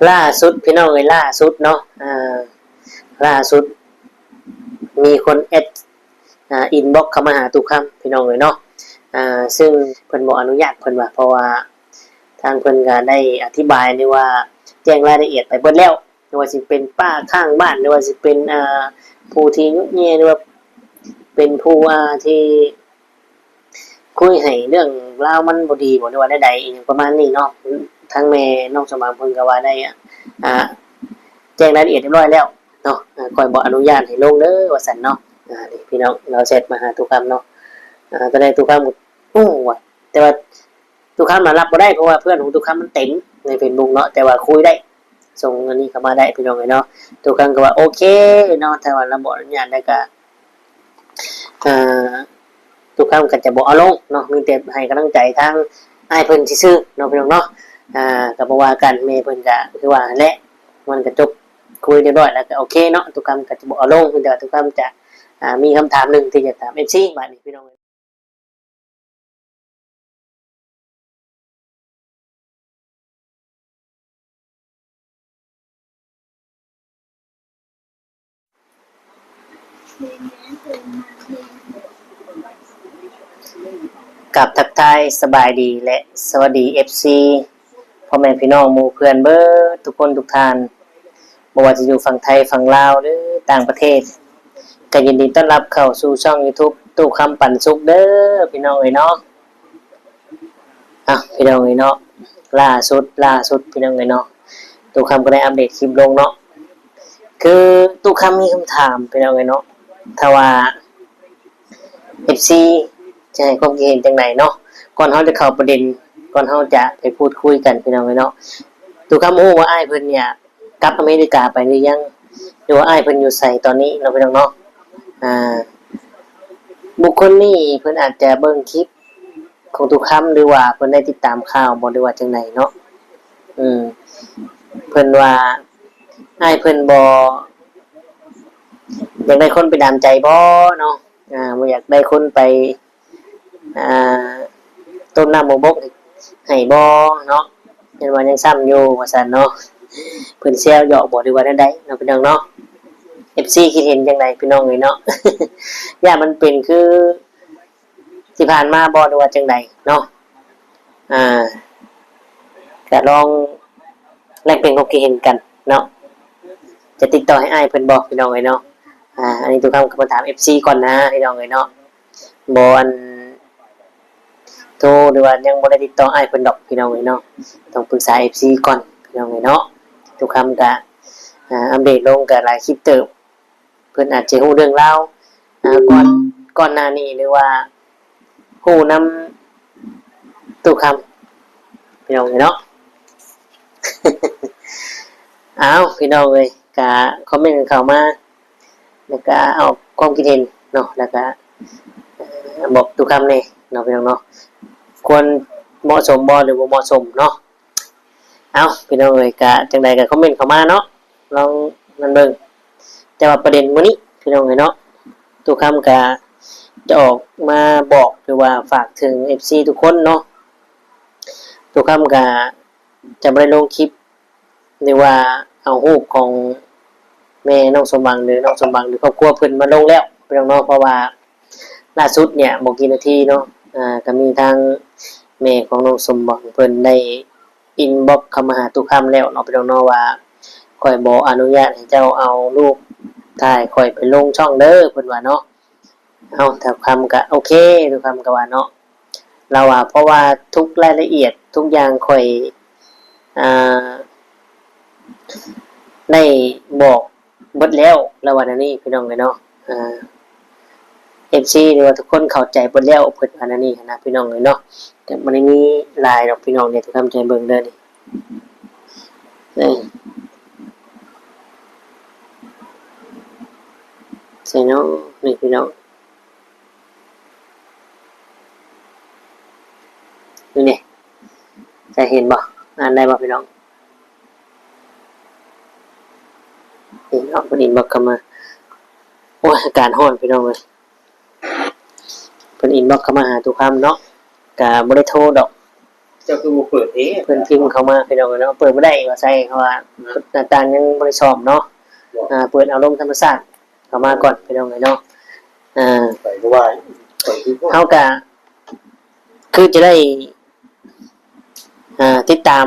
ล่าสุดพี่น้องเลยล่าสุดเนาะล่าสุดมีคนแอดอินบ็อกเข้ามาหาตุกคำพี่น้องเลยเนาะซึ่งเพิ่นบ่อนุญาตเพิ่นว่าเพราะว่าทางเพิ่นก็ได้อธิบายนี่ว่าแจ้งรายละเอียดไปเบิดแล้วไม่ว่าสิเป็นป้าข้างบ้านไม่ว่าสิเป็นผู้ที่ยุแย่หรือว่าเป็นผู้ที่คุยให้เรื่องราวมันบ่ดีบ่ได้ว่าใดๆอีหยังประมาณนี้เนาะทั้งแม่น้องสมานเพิ่นก็ว่าได้อ่าแจ้งรายละเอียดเรียบร้อยแล้วเนาะค่อยบ่อนุญาตให้ลงเด้อว่าซั่นเนาะนี่พี่น้องเราแชทมาหาตุกคำเนาะตอนแรกตุกคำว่ะแต่ว่าตุกคำมารับบ่ได้เพราะว่าเพื่อนของตุกคำมันเต็มใน Facebook เนาะแต่ว่าคุยได้ส่งอันนี้เข้ามาได้พี่น้องเนาะตุกคำก็ว่าโอเคเนาะถ้าว่าเราบ่อนุญาตได้ก็ทุกครั้งก็จะบอกเอาลงเนาะมีแต่ให้กำลังใจทางอ้ายเพิ่นซื่อๆเนาะพี่น้องเนาะก็บ่ว่ากันแม่เพิ่นก็คือว่าแหละมันก็จบคุยเรียบร้อยแล้วก็โอเคเนาะทุกครั้งก็จะบอกเอาลงเพิ่นแต่ทุกครั้งจะมีคำถามนึงที่จะถาม FC บัดนี้พี่น้องกับทักทายสบายดีและสวัสดี FC พ่อแม่พี่น้องหมู่เพื่อนเบิดทุกคนทุกท่านบ่ว่าจะอยู่ฝั่งไทยฝั่งลาวหรือต่างประเทศก็ยินดีต้อนรับเข้าสู่ช่อง YouTube ตู้คำปันสุขเด้อพี่น้องเอ้ยเนาะพี่น้องเอ้ยเนาะล่าสุดพี่น้องเอ้ยเนาะตู้คำก็ได้อัปเดตคลิปลงเนาะคือตู้คำมีคำถามพี่น้องเอ้ยเนาะถ้าว่า FC จะให้ความคิดเห็นจังไดเนาะก่อนเฮาจะเข้าประเด็นก่อนเฮาจะไปพูดคุยกันพี่น้องเอ้ยเนาะตู้คำฮู้ว่าอ้ายเพิ่นเนี่ยกลับอเมริกาไปหรือยังหรือว่าอ้ายเพิ่นอยู่ไสตอนนี้เนาะพี่น้องเนาะอ่าบุคคลนี้เพิ่นอาจจะเบิ่งคลิปของทุกคำหรือว่าเพิ่นได้ติดตามข่าวบ่หรือว่าจังไดเนาะอืมเพิ่นว่าอ้ายเพิ่นบ่อยากได้คนไปดามใจบ่เนาะบ่อยากได้คนไปอ่าต้มน้ำบ่บกให้บ่เนาะเห็นว่ายังซ้ำอยู่ว่าซั่นเนาะเพิ่นแซวเหยาะบ่หรือว่าจังไดเนาะพี่น้องเนาะ FC คิดเห็นจังไดพี่น้องเอ้ยเนาะ ย่ามันเป็นคือที่ผ่านมาบ่หรือว่าจังไดเนาะอ่าก็ลองแลกเปลี่ยนความคิดเห็นกันเนาะจะติดต่อให้อ้ายเพิ่นบอกพี่น้องเอ้ยเนาะอันนี้ทุกคำก็มาถาม FC ก่อนนะพี่น้องเอ้ยเนาะบ่อันโทรหรือว่ายังบ่ได้ติดต่ออ้ายเพิ่นดอกพี่น้องเอ้ยเนาะต้องปรึกษา FC ก่อนพี่น้องเอ้ยเนาะทุกคำก็อัปเดตลงก็หลายคลิปเติบเพิ่นอาจจะฮู้เรื่องราวก่อนหน้านี้หรือว่าฮู้นำตู้คำพี่น้องเอ้ยเนาะ อ้าวพี่น้องเลยกะคอมเมนต์กันเข้ามาแล้วก็เอาความคิดเห็นเนาะแล้วก็บอกทุกคำเลยเนาะพี่น้องเนาะควรเหมาะสมบ่หรือบ่เหมาะสมเนาะเอาพี่น้องเลยกะจังใดก็คอมเมนต์เข้ามาเนาะลองนั่นเบิ่งแต่ว่าประเด็นมื้อนี้พี่น้องเลยเนาะทุกคำกะจะออกมาบอกหรือว่าฝากถึง FC ทุกคนเนาะทุกคำกะจะบ่ได้ลงคลิปหรือว่าเอารูปของแม่น้องสมบังหรือน้องสมบังหรือครอบครัวเพิ่นมาลงแล้วพี่น้องๆเพราะว่าล่าสุดเนี่ยบ่กี่นาทีเนาะก็มีทางแม่ของน้องสมบังเพิ่นได้อินบ็อกซ์เข้ามาหาตุกคำแล้วเนาะพี่น้องๆว่าข้อยบ่อนุญาตให้เจ้าเอารูปถ่ายข้อยไปลงช่องเด้อเพิ่นว่าเนาะเอาตุกคำก็โอเคตุกคำก็ว่าเนาะเราว่าเพราะว่าทุกรายละเอียดทุกอย่างข้อยอ่าได้บอกเบิดแล้วระหว่างนี้พี่น้องเลยเนาะFC หรือว่าทุกคนเข้าใจเบิดแล้วเพิ่นว่านั่นนี่นะพี่น้องเลยเนาะแต่มันมีหลายดอกพี่น้องเนี่ยทุกคำใจเบิ่งเด้อนี่ใส่เนาะนี่พี่น้องนี่จะเห็นบ่อ่านได้บ่พี่น้องนี่เนาะเพิ่นอินบ็อกซ์เข้ามาโอ้ยอากาศร้อนพี่น้องเอ้ยเพิ่นอินบ็อกซ์เข้ามาหาทุกคำเนาะก็บ่ได้โทรดอก จ้าคือบ่เปิดเอง เพิ่นพิมพ์เข้ามาพี่น้องเนาะเปิดบ่ได้ว่าใส่เพราะว่าหน้าต่างยังบ่ได้ซ่อมเนาะเปิดเอาลมธรรมชาติเข้ามาก่อนพี่น้องเนาะไปก็ว่าไปคือ เฮาก็คือจะได้ติดตาม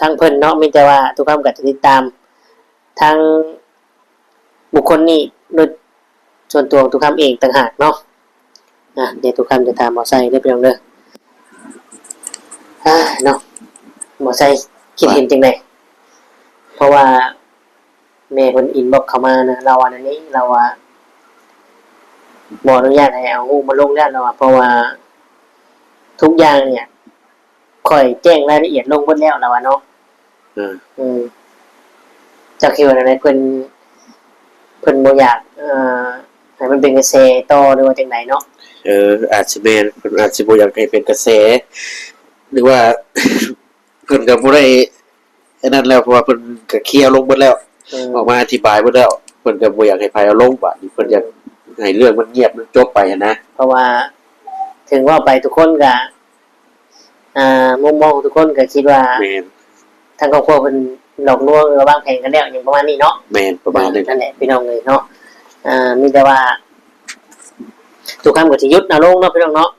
ทางเพิ่นเนาะมีแต่ว่าทุกคำก็จะติดตามทางบุคคลนี้โดยส่วนตัวของทุกคำเองต่างหากเนาะเดี๋ยวทุกคำจะถามหมอไซได้เพียงเด้อเนาะหมอไซคิดเห็นจังไดเพราะว่าแม่คนอินบอกเข้ามานะเราอันนี้เราว่าบ่อนุญาตให้เอารูปมาลงได้เราเพราะว่าทุกอย่างเนี่ยค่อยแจ้งรายละเอียดลงหมดแล้วเราเนาะเจ้าคิดว่าอะไรเพิ่นบ่อยากให้มันเป็นกระแสต่อหรือว่าจังไดเนาะอาจสิแม่นเพิ่นอาจสิบ่อยากให้เป็นกระแสหรือว่าเพิ่นก็บ่ได้อันนั้นแล้วเพราะว่าเพิ่นก็เคลียร์ลงหมดแล้วออกมาอธิบายหมดแล้วเพิ่นก็บ่อยากให้ไผเอาลงบัดนี้เพิ่นอยากให้เรื่องมันเงียบมันจบไปนะ เพราะว่าถึงว่าไปทุกคนก็มุมมองทุกคนก็คิดว่าแม่นทางครอบครัวเพิ่นหลอกลวงหรือวางแผนกันแล้วอย่างประมาณนี้เนาะแม่นประมาณนั้นนั่นแหละพี่น้องเลยเนาะมีแต่ว่าทุกคำก็สิหยุดเอาลงเนาะพี่น้องเนาะ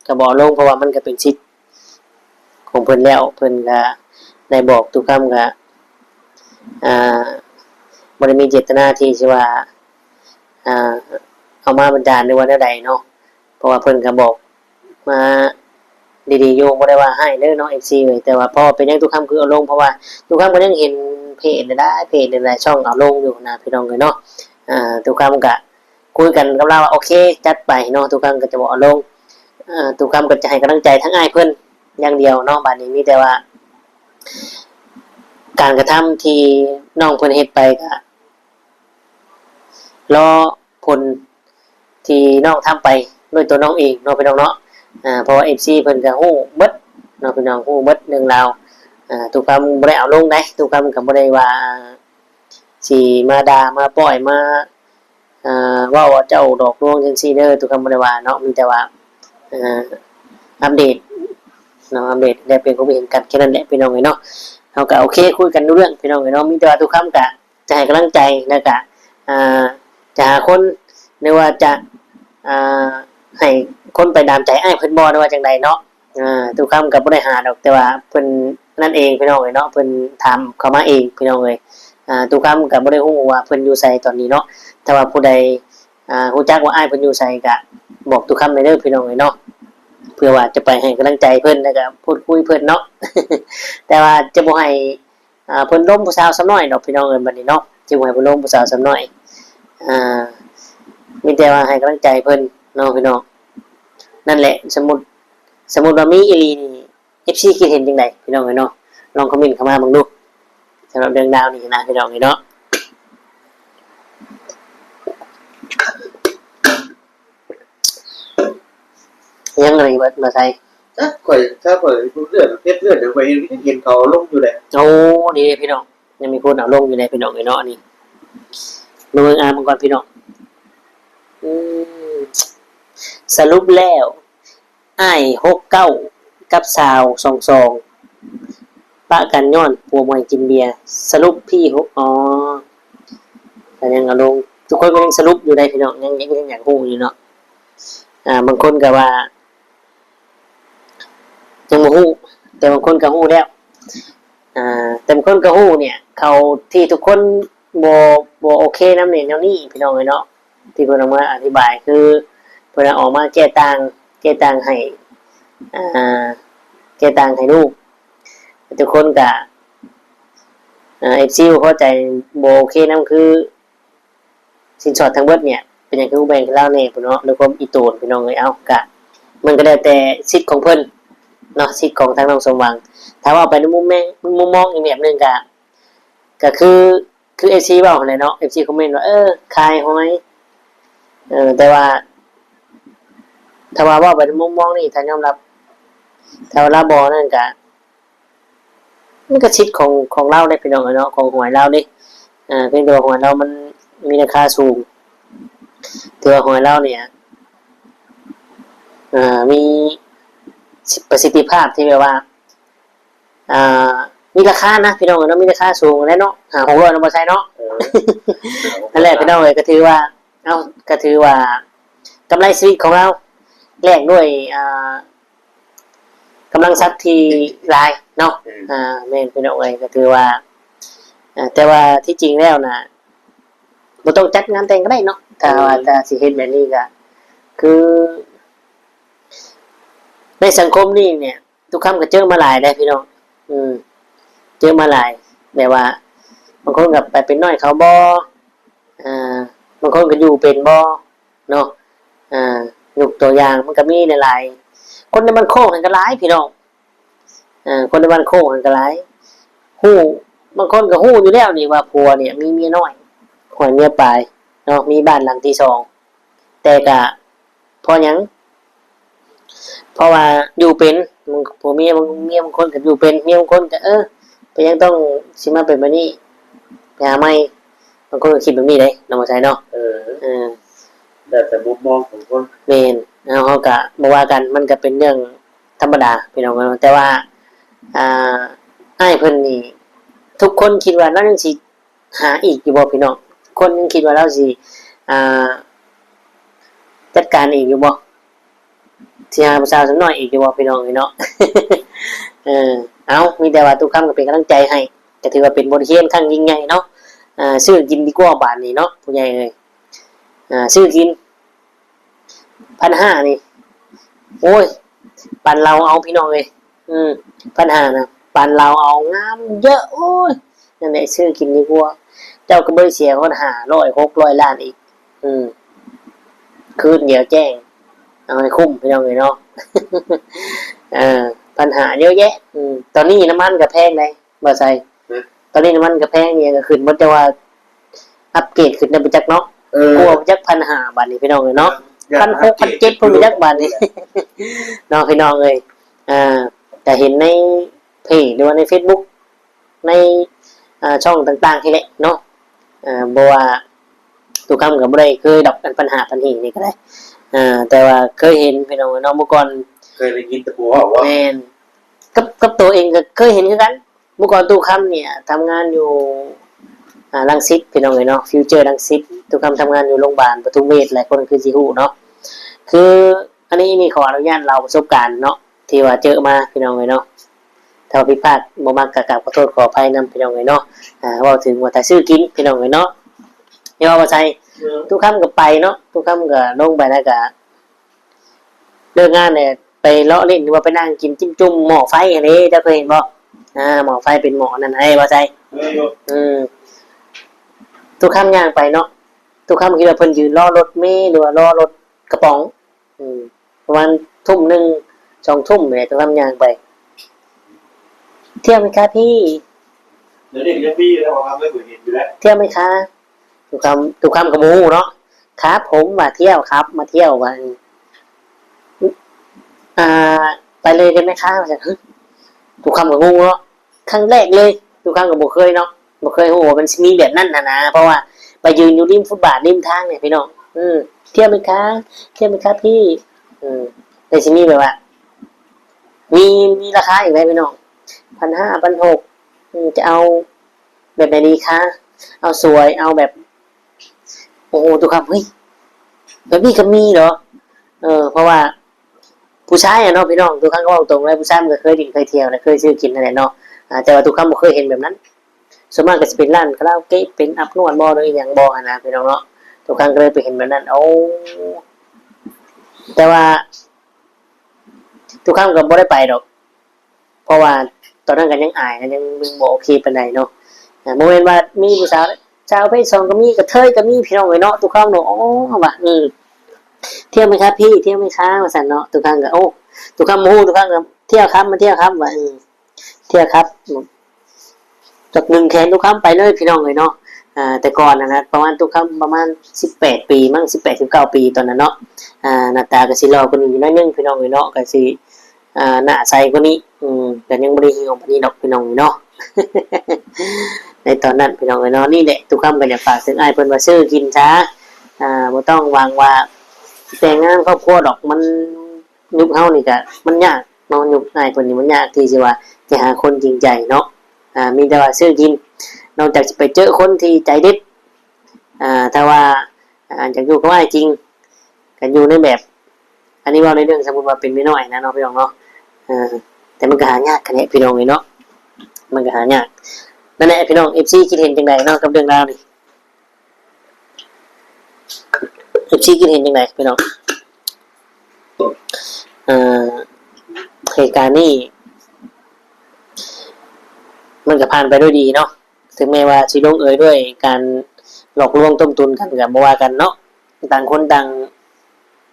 ก็บ่ลงเพราะว่ามันก็เป็นสิทธิ์ของเพิ่นแล้วเพิ่นก็ได้บอกทุกคำก็บ่ได้มีเจตนาที่สิว่าเอามาบันดาลหรือว่าแนวใดเนาะเพราะว่าเพิ่นก็บอกมาดีๆอยู่บ่ได้ว่าให้เด้อเนาะ FC เอ้ยแต่ว่าพอเป็นหยังทุกคำคือเอาลงเพราะว่าทุกคำก็ยังเห็นเพจได้เพจหลายช่องเอาลงอยู่นะพี่น้องเอ้ยเนาะทุกคำก็คุยกันกับเราว่าโอเคจัดไปเนาะทุกคำก็จะบอกเอาลงทุกคำก็จะให้กำลังใจทั้งอ้ายเพิ่นอย่างเดียวเนาะบัดนี้มีแต่ว่าการกระทำที่น้องเพิ่นเฮ็ดไปก็รอผลที่น้องทำไปด้วยตัวน้องเองเนาะพี่น้องเนาะเพราะว่า FC เพิ่นก็ฮู้เบิดเนาะพี่น้องฮู้เบิดเรื่องราวทุกคำบ่ได้เอาลงได้ทุกคำก็บ่ได้ว่าสิมาด่ามาปล่อยมาว่าเจ้าดอกลวงจังซี่เด้อทุกคำบ่ได้ว่าเนาะมีแต่ว่าอัปเดตเนาะอัปเดตได้เป็นความเห็นกันแค่นั้นแหละพี่น้องเอ้ยเนาะเฮาก็โอเคคุยกันรู้เรื่องพี่น้องเอ้ยเนาะมีแต่ว่าทุกคำก็จะให้กำลังใจแล้วก็จะหาคนหรือว่าจะให้คนไปตามใจอ้ายเพิ่นบ่หรือว่าจังใดเนาะทุกคำก็บ่ได้หาดอกแต่ว่าเพิ่นนั่นเองพี่น้องเอ้ยเนาะเพิ่นถามเข้ามาเองพี่น้องเอ้ยทุกคำก็บ่ได้ฮู้ว่าเพิ่นอยู่ไสตอนนี้เนาะแต่ว่าผู้ใดฮู้จักว่าอ้ายเพิ่นอยู่ไสก็บอกทุกคำได้เด้อพี่น้องเอ้ยเนาะเพื่อว่าจะไปให้กำลังใจเพิ่นแล้วก็พูดคุยเพิ่นเนาะ แต่ว่าจะบ่ให้เพิ่นล้มผู้สาวซะน้อยดอกพี่น้องเอ้ยบัดนี้เนาะจะบ่ให้เพิ่นล้มผู้สาวซะน้อยมีแต่ว่าให้กำลังใจเพิ่นเนาะพี่น้องนั่นแหละสมมุติว่ามีอีหลีนี่ FC คิดเห็นจังได๋พี่น้องเอ้ยเนาะลองคอมเมนต์เข้ามาเบิ่งดูสำหรับเรื่องราวนี้นะพี่น้องเอ้ยเนาะยังไงบ่ใส่ข่อยถ้าข่อยเลือดเพชรเลือดเดี๋ยวไปเห็นเขาลงอยู่แหละโอ้นี่พี่น้องยังมีคนเอาลงอยู่ในพี่น้องเอ้ยเนาะนี่ดูมังกรพี่น้องสรุปแล้วอ้าย69กับสาว22ปะกันย้อนผัวมวยกินเบียร์สรุปพี่แต่ยังเอาลงทุกคนก็ยังสรุปอยู่ในพี่น้องยังอยากฮู้อยู่เนาะบางคนก็ว่ายังบ่ฮู้แต่บางคนก็ฮู้แล้วแต่บางคนก็ฮู้เนี่ยเขาที่ทุกคนบ่โอเคนำเนี่ยแนวนี้พี่น้องเอ้ยเนาะที่เพิ่นเอามาอธิบายคือเพิ่นออกมาแก้ต่างให้แก้ต่างให้ลูกทุกคนก็FC เข้าใจบ่โอเคนำคือสินสอดทั้งเบิดเนี่ยเป็นหยังคือแบ่งให้เราแน่พุ่นเนาะหรือความอีโตนพี่น้องเอ้ยเอาก็มันก็แล้วแต่สิทธิ์ของเพิ่นเนาะสิทธิ์ของทางน้องสมหวังถ้าว่าไปในมุมมองอีกแบบนึงก็คือ FC เว้าหั่นแหละเนาะ FC คอมเมนต์ว่าคายหอยแต่ว่าถ้าว่าไปในมุมมองนี่ถ้ายอมรับถ้าว่าบ่นั่นก็มันก็สิทธิ์ของเราได้พี่น้องเนาะของหวยเราเด้เพียงแต่ว่าหวยเรามันมีราคาสูงตัวหวยเราเนี่ยมี ประสิทธิภาพที่แบบว่าอ่ามีราคานะพี่น้องเนาะมีราคาสูงแน่เนาะ600นำบ่ใช่เนาะนั่นแหละพี่น้องเอ้ยก็ถือว่าก็ถือว่ากำไรชีวิตของเราแลกด้วยกำลังทรัพย์ที่หลายเนาะแม่นพี่น้องเอ้ยก็ถือว่าแต่ว่าที่จริงแล้วนะบ่ต้องจัดงานแต่งก็ได้เนาะถ้าสิเฮ็ดแบบนี้ก็คือในสังคมนี่เนี่ยทุกคำก็เจอมาหลายได้พี่น้องเจอมาหลายแบบว่าบางคนก็ไปเป็นน้อยเขาบ่บางคนก็อยู่เป็นบ่เนาะยกตัวอย่างมันก็มีหลายๆคนในบ้านโคกกันก็หลายพี่น้องคนในบ้านโคกกันก็หลายฮู้บางคนก็ฮู้อยู่แล้วนี่ว่าผัวเนี่ยมีเมียน้อยหอยเมียปลายเนาะมีบ้านหลังที่2แต่ก็พอหยังเพราะว่าอยู่เป็นผัวเมียบางคนก็อยู่เป็นเมียบางคนก็ไปยังต้องสิมาเป็นแบบนี้ไปหาใหม่บางคนก็คิดแบบนี้เด้นำมาใช้เนาะแต่มุมมองของคนแม่นเฮาก็บ่ว่ากันมันก็เป็นเรื่องธรรมดาพี่น้องกันแต่ว่าอ้ายเพิ่นนี่ทุกคนคิดว่าเรายังสิหาอีกอยู่บ่พี่น้องคนยังคิดว่าเราสิจัดการอีกอยู่บ่สิหาผู้สาวสักหน่อยอีกอยู่บ่พี่น้องเนาะ เอามีแต่ว่าทุกคำก็เป็นกำลังใจให้ก็ถือว่าเป็นบทเรียนครั้งยิ่งใหญ่เนาะซื้อกินดีกว่าบาทนี่เนาะผู้ใหญ่เอ้ยซื้อกิน 1,500 นี่โอ้ยปันเราเอาพี่น้องเอ้ย1,500นะปันเราเอางามเยอะโอ้ยนั่นแหละซื้อกินดีกว่าเจ้าก็บ่ได้เสียคน500 600ล้านอีกคืนเดียวแจ้งเอาให้คุ้มพี่น้องเอ้ยเนาะ ปัญหาเยอะแยะตอนนี้น้ำมันก็แพงเลยบ่ใส่ตอนนี้น้ำมันก็แพงเนี่ยก็ขึ้นมันจะว่าอัปเกรดขึ้นไปจักเนาะกลัวจัก1,500 บาทนี่พี่น้องเอ้ยเนาะ1,600 1,700พุ่นไปจักบาทนี่ เนาะพี่น้องเอ้ยแต่เห็นในเพจหรือว่าใน Facebook ในช่องต่างๆที่แหละเนาะบ่ว่าทุกคำก็บ่ได้เคยดอกกันปัญหาปัญหานี่ก็ได้แต่ว่าเคยเห็นพี่น้องเนาะเมื่อก่อนเคยได้ยินแต่ผัวว่าแม่นกับตัวเองก็เคยเห็นคือกันเมื่อก่อนตู้คำเนี่ยทำงานอยู่รังสิตพี่น้องเอ้ยเนาะฟิวเจอร์รังสิตตู้คำทำงานอยู่โรงพยาบาลปทุมเวชหลายคนคือสิฮู้เนาะคืออันนี้นี่ขออนุญาตเราประสบการณ์เนาะที่ว่าเจอมาพี่น้องเอ้ยเนาะถ้าผิดพลาดบ่มักก็กราบขอโทษขออภัยนำพี่น้องเอ้ยเนาะเว้าถึงว่าถ้าซื้อกินพี่น้องเอ้ยเนาะอย่าว่าบ่ใช่ตู้คำก็ไปเนาะตู้คำก็ลงไปแล้วก็เลิกงานเนี่ยไปเลาะเล่นหรือว่าไปนั่งกินจิ้มจุ่มหม้อไฟอันนี้จะเคยเห็นบ่หม้อไฟเป็นหม้อนั่นไอ้ว่าใจทุกคำย่างไปเนาะทุกคำคิดว่าเพิ่นยืนรอรถเมล์หรือว่ารอรถกระป๋องประมาณ 1:00 2 ทุ่มเนี่ยทุกคำย่างไปเที่ยวไหมคะพี่เดี๋ยวนี้ยังมีแล้วว่าไม่เคยเห็นอยู่แล้วเที่ยวไหมคะทุกคำกับหมูเนาะครับผมมาเที่ยวครับมาเที่ยววันไปเลยได้ไหมคะทุกคำกับงูเนาะครั้งแรกเลยทุกคำกับบ่เคยเนาะบ่เคยโอ้โหมันมีแบบนั้นนะเพราะว่าไปยืนอยู่ริมฟุตบาทริมทางเนี่ยพี่น้องเที่ยวไหมคะเที่ยวไหมคะพี่แต่ที่นี่แบบว่ามีราคาอีกไหมพี่น้อง 1,500 1,600จะเอาแบบไหนดีคะเอาสวยเอาแบบโอ้โหทุกคำเฮ้ยแบบนี้ก็มีเหรอเพราะว่าผู้ชายเนาะพี่น้องทุกครั้งก็บอกตรงเลยผู้ชายมันก็เคยดื่มเคยเที่ยวนะเคยซื้อกินอะไรเนาะแต่ว่าทุกครั้งบ่เคยเห็นแบบนั้นส่วนมากก็จะเป็นร้านคาราโอเกะเป็นอัพนวดบ่หรืออย่างบ่นะพี่น้องเนาะทุกครั้งก็เลยไปเห็นแบบนั้นโอ้แต่ว่าทุกครั้งก็บ่ได้ไปดอกเพราะว่าตอนนั้นก็ยังอายนะยังบ่โอเคปานใดเนาะบ่แม่นว่ามีผู้สาวชาวเพศ2ก็มีกระเทยก็มีพี่น้องเนาะทุกครั้งเนาะอ๋อว่าเที่ยวไหมครับพี่เที่ยวไหมคะว่าสันเนาะทุกครั้งก็โอ้ทุกครั้งมูทุกครั้งก็เที่ยวครับมาเที่ยวครับว่าเที่ยวครับจาก1 แขนทุกครั้งไปเลยพี่น้องเลยเนาะแต่ก่อนนะประมาณทุกครั้งประมาณ18 ปีมั้ง18-19 ปีตอนนั้นเนาะหน้าตาก็สิรอกว่านี้น้อยนึงพี่น้องเลยเนาะก็สิหน้าใสกว่านี้แต่ยังบ่ได้เหี่ยวปานนี้ดอกพี่น้องเนาะ ในตอนนั้นพี่น้องเลยเนาะนี่แหละทุกครั้งก็อยากฝากถึงอ้ายเพิ่นว่าซื้อกินซะบ่ต้องวางว่าแต่งงานครอบครัวดอกมันยุคเฮานี่ก็มันยาก เนาะยุคง่ายกว่านี้มันยากที่สิว่าจะหาคนจริงใจเนาะมีแต่ว่าซื้อกินนอกจากจะไปเจอคนที่ใจเด็ดถ้าว่าอยากอยู่กับอ้ายจริงกันอยู่ในแบบ อันนี้ว่าในเรื่องสมมุติว่าเป็นไม่น้อยนะเนาะพี่น้องเนาะแต่มันก็หายากกันแหละพี่น้องเนาะมันก็หายากนั่นแหละพี่น้อง FC คิดเห็นจังไดเนาะกับเรื่องราวนี่ FC คิดเห็นจังไดพี่น้องเหตุการณ์นี้มันก็ผ่านไปด้วยดีเนาะถึงแม้ว่าสิลงเอยด้วยการหลอกลวงต้มตุนกันก็บ่ว่ากันเนาะต่างคนต่าง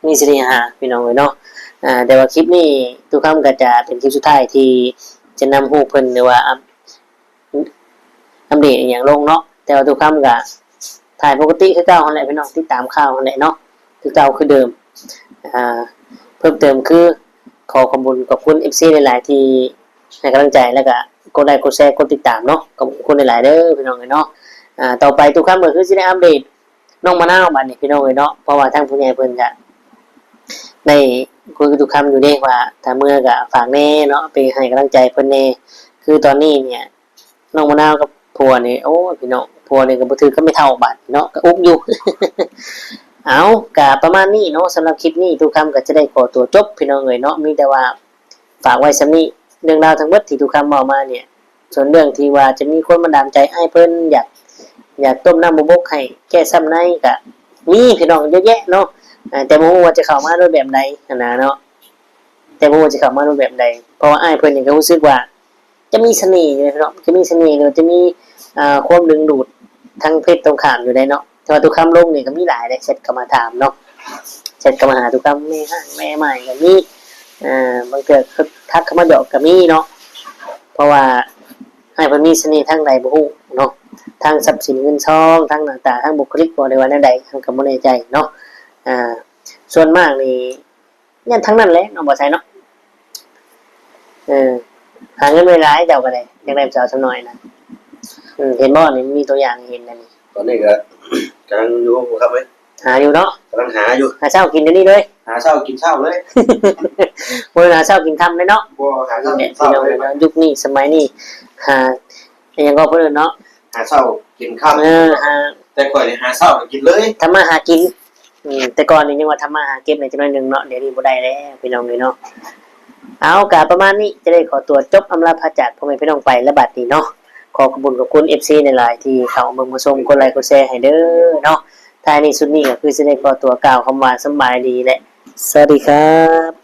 มีสิทธิ์หาพี่น้องเนาะแต่ว่าคลิปนี้ทุกคำก็จะเป็นคลิปสุดท้ายที่จะนำรูปเพิ่นหรือว่าอัปเดตอย่างลงเนาะแต่ว่าทุกคำก็ถ่ายปกติคือเก่าหั่นแหละพี่น้องติดตามข่าวหั่นแหละเนาะคือเก่าคือเดิมเพิ่มเติมคือขอขอบคุณ FC หลายๆที่ให้กำลังใจแล้วก็กดไลค์กดแชร์กดติดตามเนาะขอบคุณหลายๆเด้อพี่น้องเนาะต่อไปทุกคำก็คือสิได้อัปเดตน้องมะนาวบัดนี้พี่น้องเนาะเพราะว่าทางผู้ใหญ่เพิ่นก็ได้คุยกับทุกคำอยู่เด้ว่าถ้าเมื่อก็ฝากแน่เนาะไปให้กำลังใจเพิ่นแน่คือตอนนี้เนี่ยน้องมะนาวกับผัวนี่โอ้พี่น้องผัวนี่ก็บ่ถือก็ไม่เท่าบัดเนาะก็อุกอยู่ เอาก็ประมาณนี้เนาะสำหรับคลิปนี้ทุกคำก็จะได้ขอตัวจบพี่น้องเนาะมีแต่ว่าฝากไว้สำนี้เรื่องราวทั้งหมดที่ทุกคำเว้ามาเนี่ยส่วนเรื่องที่ว่าจะมีคนมาดามใจอ้ายเพิ่นอยากต้มน้ำบกให้แก้ซ้ำในก็มีพี่น้องเยอะแยะเนาะแต่บ่ฮู้ว่าจะเข้ามาด้วยแบบใดนะเนาะแต่บ่ฮู้ว่าจะเข้ามาด้วยแบบใดเพราะว่าอ้ายเพิ่นนี่ก็รู้สึกว่าจะมีเสน่ห์เลยเนาะจะมีเสน่ห์เลยจะมีความดึงดูดทั้งเพศตรงข้ามอยู่ได้เนาะแต่ว่าทุกคำลงนี่ก็มีหลายได้แชทเข้ามาถามเนาะแชทเข้ามาหาทุกคำแม่ห่างแม่ใหม่ก็มีบางเทื่อทักเข้ามาหยอกก็มีเนาะเพราะว่าอ้ายเพิ่นมีเสน่ห์ทั้งใดบ่ฮู้เนาะทางทรัพย์สินเงินทองทางหน้าตาทางบุคลิกบ่ได้ว่าแนวใดทางก็บ่แน่ใจเนาะส่วนมากนี่ยันทั้งนั้นแหละเนาะบ่ใช่เนาะหาเงินไม่ร้ายเจ้าก็ได้จังได๋เจ้าซะหน่อยนะเห็นบ่นี่มีตัวอย่างเห็นแล้วนี่ ตอนนี้ก็กำลังอยู่ครับเว้ย หาอยู่เนาะ กำลังหาอยู่ หาเช้ากินเดี๋ยวนี้เลย หาเช้ากินเช้าเลย บ่หาเช้ากินค่ำเลยเนาะ บ่หาเช้ากิ เนี่ย น พี่ เช้า น้อง เลย เนาะยุคนี้สมัยนี้หายังก็เพิ่นเนาะ หาเช้ากินค่ำ หา แต่ก่อนนี่หาเช้าก็กินเลย ทำมาหากินแต่ก่อนนี่ยังว่าทำมาหาเก็บในจำนวนหนึ่งเนาะเดี๋ยวนี้บ่ได้แล้วพี่น้องเนาะเอากะประมาณนี้จะได้ขอตัวจบอำลาพาจากพ่อแม่พี่น้องไปและบัดนี้เนาะขอขอบคุณ FC ในหลายที่เข้ามาชมกดไลค์กดแชร์ให้เด้อเนาะท้ายนี้สุดนี้ก็คือสิได้ขอตัวกล่าวคำว่าสำบายดีและสวัสดีครับ